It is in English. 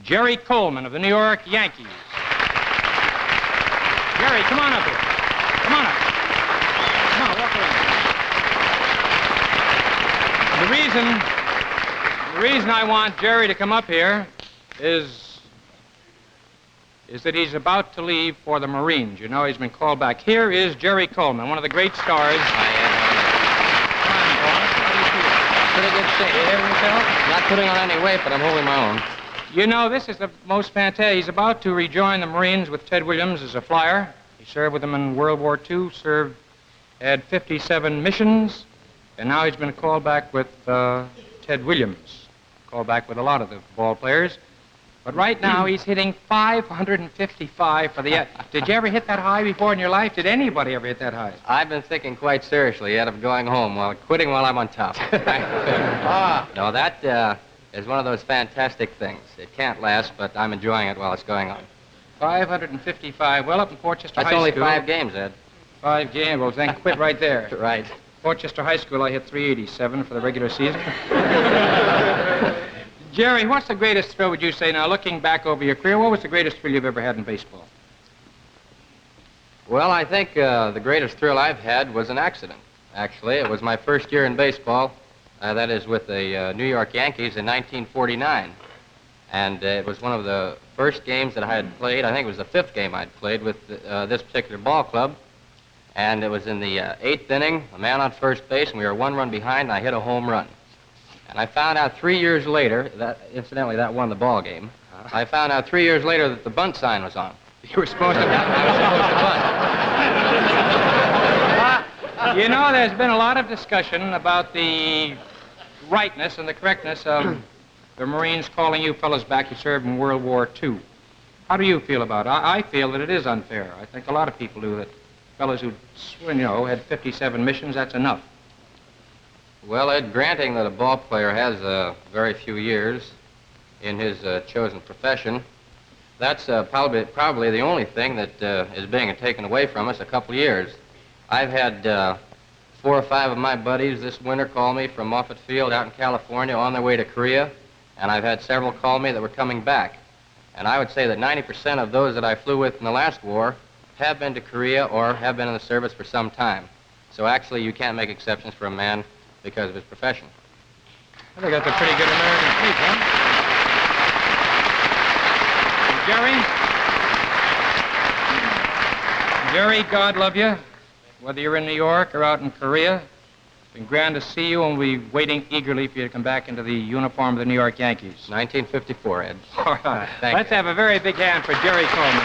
Jerry Coleman of the New York Yankees. Jerry, come on up here. Come on up. Come on, walk around. The reason I want Jerry to come up here is that he's about to leave for the Marines. You know, he's been called back. Here is Jerry Coleman, one of the great stars. Pretty good shape. You hear yourself? Not putting on any weight, but I'm holding my own. You know, this is the most fantastic. He's about to rejoin the Marines with Ted Williams as a flyer. He served with them in World War II, had 57 missions, and now he's been called back with Ted Williams. Called back with a lot of the ball players. But right now, he's hitting 555 for the... Did you ever hit that high before in your life? Did anybody ever hit that high? I've been thinking quite seriously yet of going home, quitting while I'm on top. No, that is one of those fantastic things. It can't last, but I'm enjoying it while it's going on. 555. Well, up in Portchester High That's only School... 5 games, Ed. 5 games. Well, then quit right there. Right. Portchester High School, I hit 387 for the regular season. Jerry, what's the greatest thrill, would you say, now, looking back over your career, what was the greatest thrill you've ever had in baseball? Well, I think the greatest thrill I've had was an accident, actually. It was my first year in baseball, that is with the New York Yankees in 1949. And it was one of the first games that I had played. I think it was the 5th game I'd played with this particular ball club. And it was in the 8th inning, a man on first base, and we were 1 run behind, and I hit a home run. And I found out 3 years later, that incidentally, that won the ball game. I found out 3 years later that the bunt sign was on. You were supposed to... I was supposed to bunt. You know, there's been a lot of discussion about the rightness and the correctness of the Marines calling you fellas back who served in World War II. How do you feel about it? I feel that it is unfair. I think a lot of people do, that fellas who, you know, had 57 missions, that's enough. Well, Ed, granting that a ball player has very few years in his chosen profession, that's probably the only thing that is being taken away from us, a couple of years. I've had 4 or 5 of my buddies this winter call me from Moffett Field out in California on their way to Korea, and I've had several call me that were coming back. And I would say that 90% of those that I flew with in the last war have been to Korea or have been in the service for some time. So actually, you can't make exceptions for a man because of his profession. I think that's a pretty good American speech, huh? Jerry, God love you. Whether you're in New York or out in Korea, it's been grand to see you, and we'll be waiting eagerly for you to come back into the uniform of the New York Yankees. 1954, Ed. All right. Let's have a very big hand for Jerry Coleman.